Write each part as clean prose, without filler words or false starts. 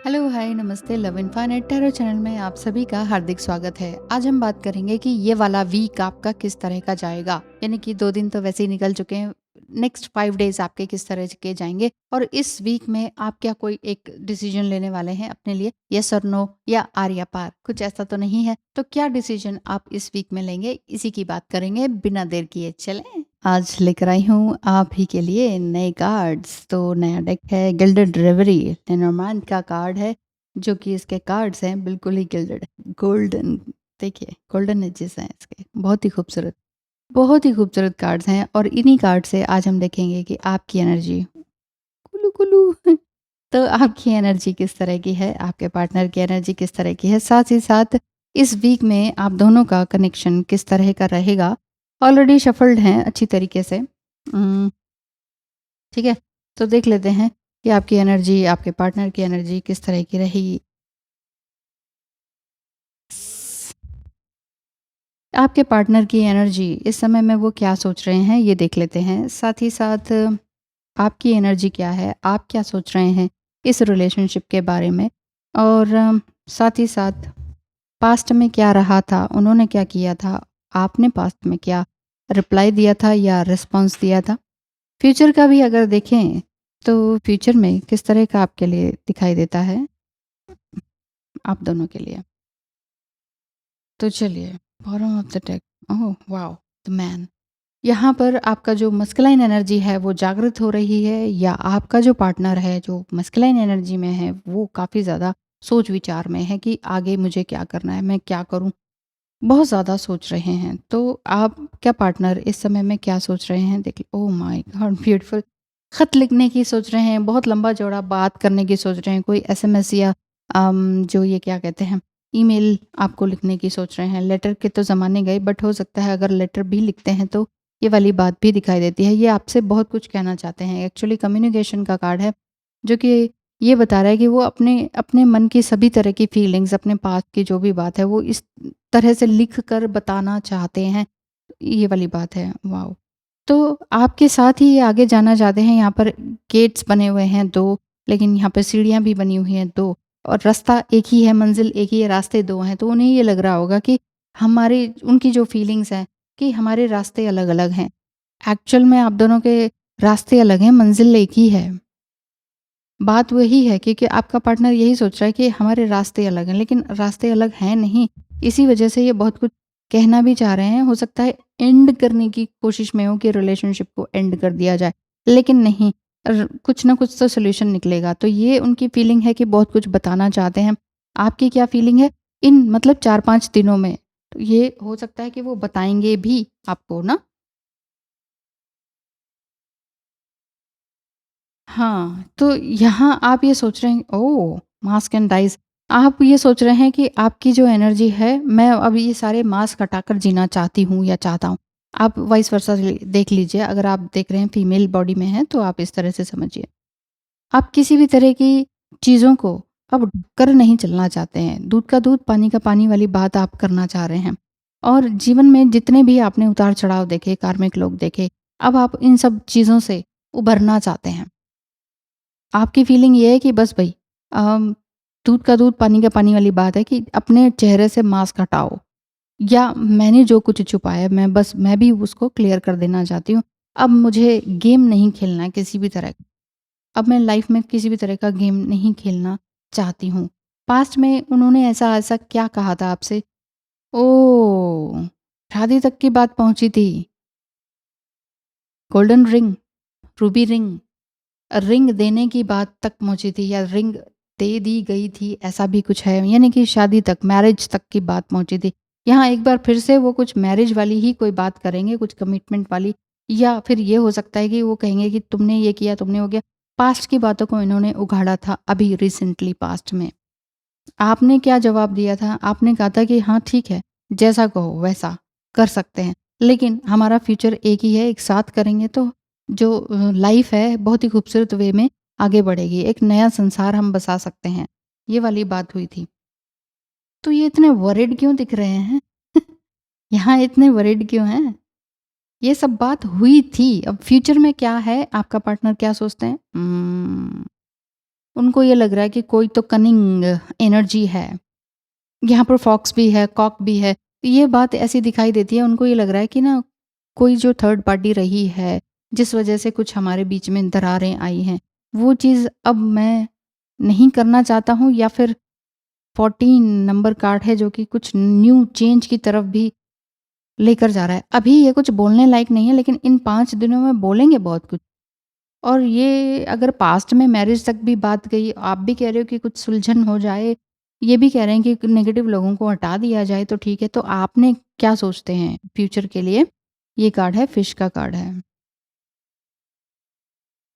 Hello, हाय, नमस्ते। Love infinite tarot channel में आप सभी का हार्दिक स्वागत है। आज हम बात करेंगे कि ये वाला वीक आपका किस तरह का जाएगा। यानी कि 2 दिन तो वैसे ही निकल चुके हैं। नेक्स्ट 5 डेज़ आपके किस तरह के जाएँगे और इस वीक में आप क्या कोई एक डिसीजन लेने वाले हैं अपने लिए? येस और नो या आर या पार? कुछ ऐसा तो नहीं है? तो क्या डिसीजन आप इस वीक में लेंगे? इसी की बात करेंगे बिना देर किए। चलें? आज लेकर आई हूँ आप ही के लिए नए कार्ड्स। तो नया डेक है गिल्डेड रेवरी। लेनोर्मांड का कार्ड है, जो कि इसके कार्ड्स हैं बिल्कुल ही गिल्डेड, गोल्डन। देखिए गोल्डन एजेस हैं इसके, बहुत ही खूबसूरत कार्ड्स हैं। और इन्हीं कार्ड से आज हम देखेंगे कि आपकी एनर्जी कुलू कुलू तो आपकी एनर्जी किस तरह की है, आपके पार्टनर की एनर्जी किस तरह की है, साथ ही साथ इस वीक में आप दोनों का कनेक्शन किस तरह का रहेगा। ऑलरेडी शफल्ड हैं अच्छी तरीके से। ठीक है, तो देख लेते हैं कि आपकी एनर्जी, आपके पार्टनर की एनर्जी किस तरह की रहेगी। आपके पार्टनर की एनर्जी इस समय में वो क्या सोच रहे हैं, ये देख लेते हैं। साथ ही साथ आपकी एनर्जी क्या है, आप क्या सोच रहे हैं इस रिलेशनशिप के बारे में। और साथ ही साथ पास्ट में क्या रहा था, उन्होंने क्या किया था, आपने पास्ट में क्या रिप्लाई दिया था या रिस्पॉन्स दिया था। फ्यूचर का भी अगर देखें तो फ्यूचर में किस तरह का आपके लिए दिखाई देता है, आप दोनों के लिए। तो चलिए, bottom of the deck. Oh wow, the man. यहाँ पर आपका जो मस्कुलाइन एनर्जी है वो जागृत हो रही है, या आपका जो पार्टनर है जो मस्कुलाइन एनर्जी में है वो काफ़ी ज़्यादा सोच विचार में है कि आगे मुझे क्या करना है, मैं क्या करूँ। बहुत ज़्यादा सोच रहे हैं। तो आप क्या पार्टनर इस समय में क्या सोच रहे हैं, देख ओह माय गॉड ब्यूटीफुल। खत लिखने की सोच रहे हैं, बहुत लंबा चौड़ा बात करने की सोच रहे हैं, कोई एसएमएस या जो ये क्या कहते हैं, ईमेल आपको लिखने की सोच रहे हैं। लेटर के तो ज़माने गए, बट हो सकता है अगर लेटर भी लिखते हैं तो ये वाली बात भी दिखाई देती है। ये आपसे बहुत कुछ कहना चाहते हैं। एक्चुअली कम्युनिकेशन का कार्ड है, जो कि ये बता रहा है कि वो अपने अपने मन की सभी तरह की फीलिंग्स, अपने पास्ट की जो भी बात है वो इस तरह से लिख कर बताना चाहते हैं। ये वाली बात है। वाओ! तो आपके साथ ही ये आगे जाना चाहते हैं। यहाँ पर गेट्स बने हुए हैं 2, लेकिन यहाँ पर सीढ़ियाँ भी बनी हुई हैं 2, और रास्ता एक ही है, मंज़िल एक ही है, रास्ते 2 हैं। तो उन्हें ये लग रहा होगा कि हमारी उनकी जो फीलिंग्स हैं कि हमारे रास्ते अलग-अलग हैं। एक्चुअल में आप दोनों के रास्ते अलग हैं, मंज़िल एक ही है। बात वही है, क्योंकि आपका पार्टनर यही सोच रहा है कि हमारे रास्ते अलग हैं, लेकिन रास्ते अलग हैं नहीं। इसी वजह से ये बहुत कुछ कहना भी चाह रहे हैं। हो सकता है एंड करने की कोशिश में हो कि रिलेशनशिप को एंड कर दिया जाए, लेकिन नहीं, कुछ ना कुछ तो सॉल्यूशन निकलेगा। तो ये उनकी फीलिंग है कि बहुत कुछ बताना चाहते हैं। आपकी क्या फीलिंग है इन मतलब 4-5 दिनों में? तो ये हो सकता है कि वो बताएँगे भी आपको ना। हाँ, तो यहाँ आप ये सोच रहे हैं, ओह! Mask and dice. आप ये सोच रहे हैं कि आपकी जो एनर्जी है, मैं अब ये सारे मास्क हटाकर जीना चाहती हूँ या चाहता हूँ। आप वाइस वर्सा देख लीजिए, अगर आप देख रहे हैं फीमेल बॉडी में हैं, तो आप इस तरह से समझिए। आप किसी भी तरह की चीज़ों को अब कर नहीं चलना चाहते हैं। दूध का दूध, पानी का पानी वाली बात आप करना चाह रहे हैं। और जीवन में जितने भी आपने उतार-चढ़ाव देखे, कार्मिक लोग देखे, अब आप इन सब चीज़ों से उभरना चाहते हैं। आपकी फीलिंग ये है कि बस भई, अम, दूध का दूध, पानी का पानी वाली बात है कि अपने चेहरे से मास्क हटाओ, या मैंने जो कुछ छुपाया है, मैं भी उसको क्लियर कर देना चाहती हूँ। अब मुझे गेम नहीं खेलना है किसी भी तरह का। अब मैं लाइफ़ में किसी भी तरह का गेम नहीं खेलना चाहती हूँ। पास्ट में उन्होंने ऐसा-ऐसा क्या कहा था आपसे? ओह! शादी तक की बात पहुँची थी। Golden ring, Ruby ring. Ring देने की बात तक पहुँची थी, या रिंग दे दी गई थी, ऐसा भी कुछ है। यानी कि शादी तक, मैरिज तक की बात पहुँची थी। यहाँ एक बार फिर से वो कुछ मैरिज वाली ही कोई बात करेंगे, कुछ कमिटमेंट वाली, या फिर ये हो सकता है कि वो कहेंगे कि तुमने ये किया, तुमने वो किया। पास्ट की बातों को इन्होंने उघाड़ा था अभी रिसेंटली पास्ट में। आपने क्या जवाब दिया था? आपने कहा था कि हाँ ठीक है, जैसा कहो वैसा कर सकते हैं। लेकिन हमारा फ्यूचर एक ही है, एक साथ करेंगे तो जो लाइफ़ है बहुत ही खूबसूरत वे में आगे बढ़ेगी। एक नया संसार हम बसा सकते हैं। ये वाली बात हुई थी। तो ये इतने वरिड क्यों दिख रहे हैं? यहाँ इतने वरिड क्यों हैं? ये सब बात हुई थी। अब फ्यूचर में क्या है, आपका पार्टनर क्या सोचते हैं? उनको ये लग रहा है कि कोई तो कनिंग एनर्जी है। यहाँ पर फॉक्स भी है, कॉक भी है। तो ये बात ऐसी दिखाई देती है, उनको ये लग रहा है कि ना कोई जो थर्ड पार्टी रही है, जिस वज़ह से कुछ हमारे बीच में दरारें आई हैं, वो चीज़ अब मैं नहीं करना चाहता हूँ, या फिर 14 नंबर कार्ड है जो कि कुछ न्यू चेंज की तरफ भी लेकर जा रहा है। अभी ये कुछ बोलने लायक नहीं है, लेकिन इन 5 दिनों में बोलेंगे बहुत कुछ। और ये अगर पास्ट में मैरिज तक भी बात गई, आप भी कह रहे हो कि कुछ सुलझन हो जाए, ये भी कह रहे हैं कि नेगेटिव लोगों को हटा दिया जाए तो ठीक है। तो आपने क्या सोचते हैं फ्यूचर के लिए? ये कार्ड है, फिश का कार्ड है।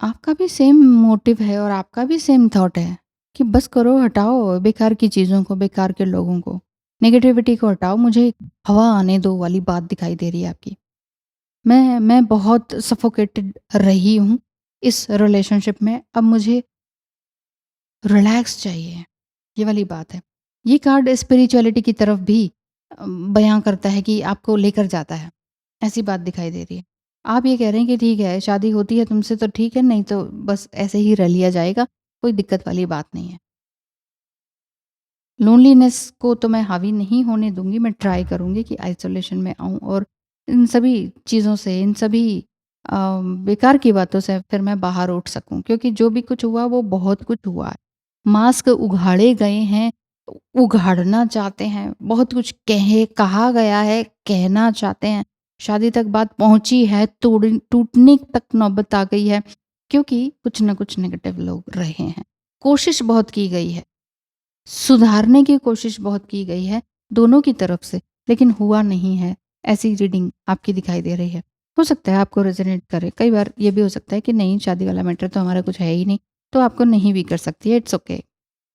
आपका भी सेम मोटिव है और आपका भी सेम थॉट है कि बस करो, हटाओ बेकार की चीज़ों को, बेकार के लोगों को, नेगेटिविटी को हटाओ, मुझे हवा आने दो वाली बात दिखाई दे रही है आपकी। मैं बहुत सफोकेटेड रही हूँ इस रिलेशनशिप में, अब मुझे रिलैक्स चाहिए, ये वाली बात है। ये कार्ड स्पिरिचुअलिटी की तरफ भी बयाँ करता है कि आपको लेकर जाता है, ऐसी बात दिखाई दे रही है। आप ये कह रहे हैं कि ठीक है, शादी होती है तुमसे तो ठीक है, नहीं तो बस ऐसे ही रह लिया जाएगा, कोई दिक्कत वाली बात नहीं है। लोनलीनेस को तो मैं हावी नहीं होने दूँगी, मैं ट्राई करूँगी कि आइसोलेशन में आऊँ और इन सभी चीज़ों से, इन सभी बेकार की बातों से फिर मैं बाहर उठ सकूँ, क्योंकि जो भी कुछ हुआ वो बहुत कुछ हुआ है। मास्क उघाड़े गए हैं, उघाड़ना चाहते हैं, बहुत कुछ कहा गया है, कहना चाहते हैं, शादी तक बात पहुँची है, टूटने तक नौबत आ गई है, क्योंकि कुछ न कुछ नेगेटिव लोग रहे हैं। कोशिश बहुत की गई है। सुधारने की कोशिश बहुत की गई है दोनों की तरफ से, लेकिन हुआ नहीं है, ऐसी रीडिंग आपकी दिखाई दे रही है। हो सकता है आपको रेज़ोनेट करे, कई बार ये भी हो सकता है कि नहीं, शादी वाला मैटर तो हमारा कुछ है ही नहीं, तो आपको नहीं भी कर सकती है, इट्स ओके।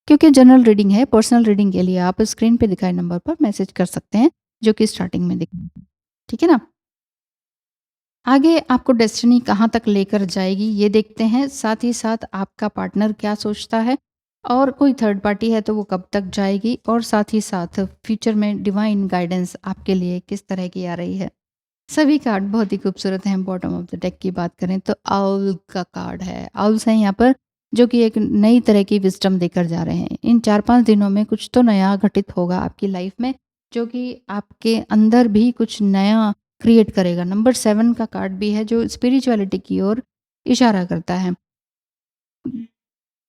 क्योंकि जनरल रीडिंग है, पर्सनल रीडिंग के लिए आप स्क्रीन पे दिखाए नंबर पर मैसेज कर सकते हैं, जो कि स्टार्टिंग में ठीक है ना? आगे आपको डेस्टिनी कहाँ तक लेकर जाएगी ये देखते हैं, साथ ही साथ आपका पार्टनर क्या सोचता है, और कोई थर्ड पार्टी है तो वो कब तक जाएगी, और साथ ही साथ फ्यूचर में डिवाइन गाइडेंस आपके लिए किस तरह की आ रही है। सभी कार्ड बहुत ही खूबसूरत हैं। बॉटम ऑफ द डेक की बात करें तो आउल का कार्ड है, आउल्स हैं यहाँ पर, जो कि एक नई तरह की विजडम देकर जा रहे हैं। इन 4-5 दिनों में कुछ तो नया घटित होगा आपकी लाइफ में, जो कि आपके अंदर भी कुछ नया क्रिएट करेगा। नंबर 7 का कार्ड भी है, जो स्पिरिचुअलिटी की ओर इशारा करता है।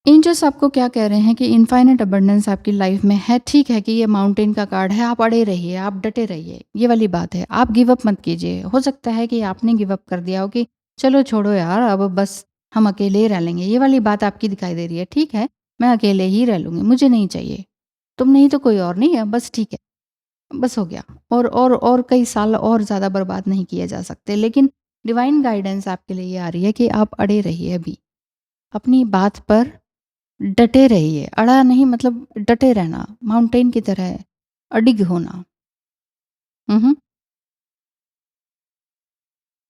एंजल्स आपको क्या कह रहे हैं कि इनफाइनाइट अबंडेंस आपकी लाइफ में है। ठीक है कि ये माउंटेन का कार्ड है, आप अड़े रहिए, आप डटे रहिए, ये वाली बात है। आप गिव अप मत कीजिए। हो सकता है कि आपने गिव अप कर दिया हो कि चलो छोड़ो यार, अब बस हम अकेले ही रह लेंगे, ये वाली बात आपकी दिखाई दे रही है। ठीक है, मैं अकेले ही रह लूँगी, मुझे नहीं चाहिए, तुम नहीं तो कोई और नहीं है, बस ठीक है, बस हो गया। और कई साल और ज़्यादा बर्बाद नहीं किए जा सकते। लेकिन डिवाइन गाइडेंस आपके लिए ये आ रही है कि आप अड़े रहिए अभी, अपनी बात पर डटे रहिए, अड़ा नहीं मतलब डटे रहना, माउंटेन की तरह अडिग होना। हुँ, हुँ।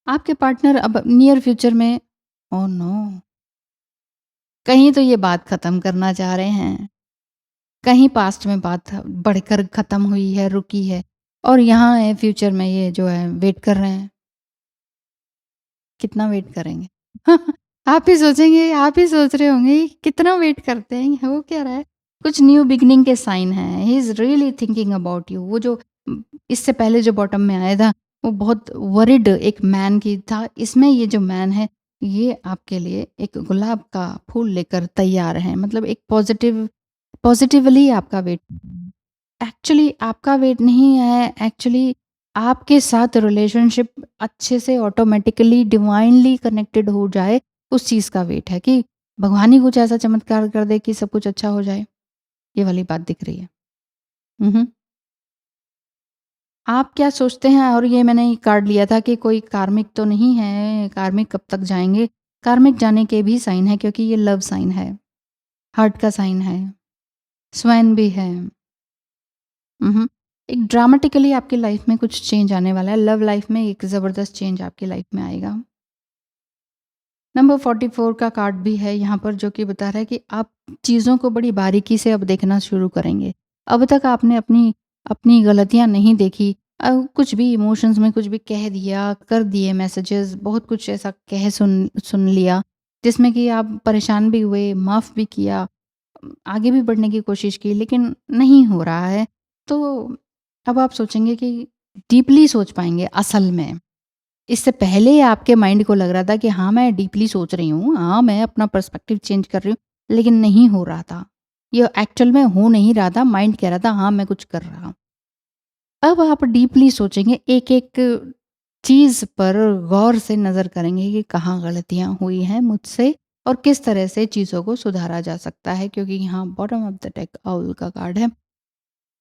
आपके पार्टनर अब नियर फ्यूचर में, ओह नो! कहीं तो ये बात ख़त्म करना चाह रहे हैं, कहीं पास्ट में बात बढ़कर ख़त्म हुई है, रुकी है, और यहाँ है फ्यूचर में, ये जो है वेट कर रहे हैं। कितना वेट करेंगे? आप ही सोचेंगे, आप ही सोच रहे होंगे कि कितना वेट करते हैं, हो क्या रहा है? कुछ न्यू बिगिनिंग के साइन हैं, he is really thinking about you. वो जो इससे पहले जो बॉटम में आया था, वो बहुत वरिड एक मैन की था। इसमें ये जो मैन है, ये आपके लिए एक गुलाब का फूल लेकर तैयार है। मतलब एक पॉजिटिवली आपका वेट, एक्चुअली आपका वेट नहीं है, एक्चुअली आपके साथ रिलेशनशिप अच्छे से ऑटोमेटिकली डिवाइनली कनेक्टेड हो जाए, उस चीज़ का वेट है कि भगवान ही कुछ ऐसा चमत्कार कर दे कि सब कुछ अच्छा हो जाए, ये वाली बात दिख रही है। हम्म। आप क्या सोचते हैं? और ये मैंने ये कार्ड लिया था कि कोई कार्मिक तो नहीं है, कार्मिक कब तक जाएंगे? कार्मिक जाने के भी साइन है, क्योंकि ये लव साइन है, हार्ट का साइन है, स्वैन भी है। उहुँ। एक ड्रामेटिकली आपकी लाइफ में कुछ चेंज आने वाला है। लव लाइफ में एक ज़बरदस्त चेंज आपकी लाइफ में आएगा। नंबर 44 का कार्ड भी है यहाँ पर, जो कि बता रहा है कि आप चीज़ों को बड़ी बारीकी से अब देखना शुरू करेंगे। अब तक आपने अपनी अपनी गलतियाँ नहीं देखी। कुछ भी इमोशंस में कुछ भी कह दिया, कर दिए मैसेजेस, बहुत कुछ ऐसा कह सुन सुन लिया, जिसमें कि आप परेशान भी हुए, माफ़ भी किया, आगे भी बढ़ने की कोशिश की लेकिन नहीं हो रहा है। तो अब आप सोचेंगे कि डीपली सोच पाएँगे असल में। इससे पहले आपके माइंड को लग रहा था कि हाँ, मैं डीपली सोच रही हूँ, हाँ, मैं अपना पर्सपेक्टिव चेंज कर रही हूँ, लेकिन नहीं हो रहा था। ये एक्चुअल में हो नहीं रहा था, माइंड कह रहा था हाँ, मैं कुछ कर रहा हूँ। अब आप डीपली सोचेंगे, एक-एक चीज़ पर गौर से नज़र करेंगे कि कहाँ गलतियाँ हुई हैं मुझसे और किस तरह से चीज़ों को सुधारा जा सकता है, क्योंकि यहाँ bottom of the deck owl का कार्ड है।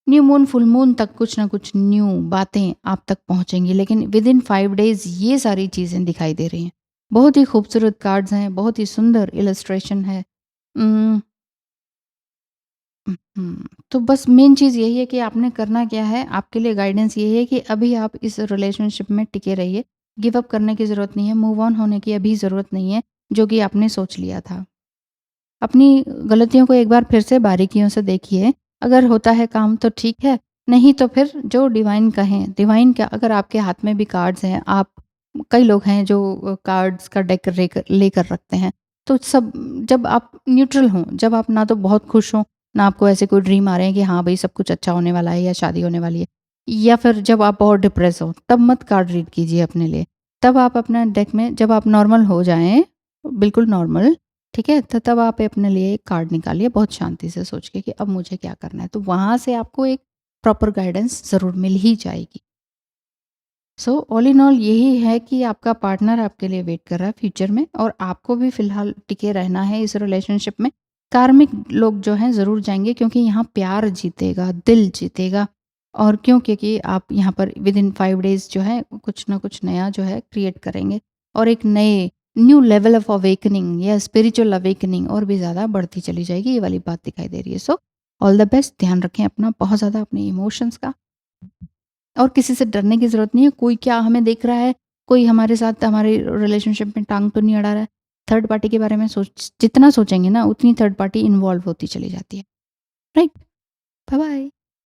न्यू मून, फुल मून तक कुछ ना कुछ न्यू बातें आप तक पहुँचेंगी, लेकिन विदिन 5 डेज़ ये सारी चीज़ें दिखाई दे रही हैं। बहुत ही खूबसूरत कार्ड्स हैं, बहुत ही सुंदर इलस्ट्रेशन है। उम, तो बस मेन चीज़ यही है कि आपने करना क्या है, आपके लिए गाइडेंस यही है कि अभी आप इस रिलेशनशिप में टिके रहिए। गिव अप करने की ज़रूरत नहीं है, मूव ऑन होने की अभी ज़रूरत नहीं है, जो कि आपने सोच लिया था। अपनी गलतियों को एक बार फिर से बारीकियों से देखिए, अगर होता है काम तो ठीक है, नहीं तो फिर जो डिवाइन कहें, डिवाइन क्या, अगर आपके हाथ में भी कार्ड्स हैं, आप कई लोग हैं जो कार्ड्स का डेक रेकर लेकर रखते हैं, तो सब जब आप न्यूट्रल हों, जब आप ना तो बहुत खुश हों, ना आपको ऐसे कोई ड्रीम आ रहे हैं कि हाँ भई सब कुछ अच्छा होने वाला है या शादी होने वाली है, या फिर जब आप बहुत डिप्रेस हो, तब मत कार्ड रीड कीजिए अपने लिए। तब आप अपना डेक में जब आप नॉर्मल हो जाएँ, बिल्कुल नॉर्मल, ठीक है? तो तब आप अपने लिए एक कार्ड निकालिए बहुत शांति से सोच के कि अब मुझे क्या करना है। तो वहाँ से आपको एक प्रॉपर गाइडेंस ज़रूर मिल ही जाएगी। सो ऑल इन ऑल यही है कि आपका पार्टनर आपके लिए वेट कर रहा है फ्यूचर में, और आपको भी फ़िलहाल टिके रहना है इस रिलेशनशिप में। कार्मिक लोग जो हैं ज़रूर जाएँगे, क्योंकि यहाँ प्यार जीतेगा, दिल जीतेगा, और क्यों? क्योंकि आप यहाँ पर विदिन 5 डेज़ जो है कुछ ना कुछ नया जो है क्रिएट करेंगे, और एक नए न्यू लेवल ऑफ अवेकनिंग या स्पिरिचुअल अवेकनिंग और भी ज़्यादा बढ़ती चली जाएगी, ये वाली बात दिखाई दे रही है। सो ऑल द बेस्ट, ध्यान रखें अपना बहुत ज़्यादा अपने इमोशंस का, और किसी से डरने की ज़रूरत नहीं है, कोई क्या हमें देख रहा है, कोई हमारे साथ हमारे रिलेशनशिप में टाँग तो नहीं अड़ा रहा है। थर्ड पार्टी के बारे में जितना सोचेंगे ना, उतनी थर्ड पार्टी इन्वॉल्व होती चली जाती है। राइट? बाय-बाय।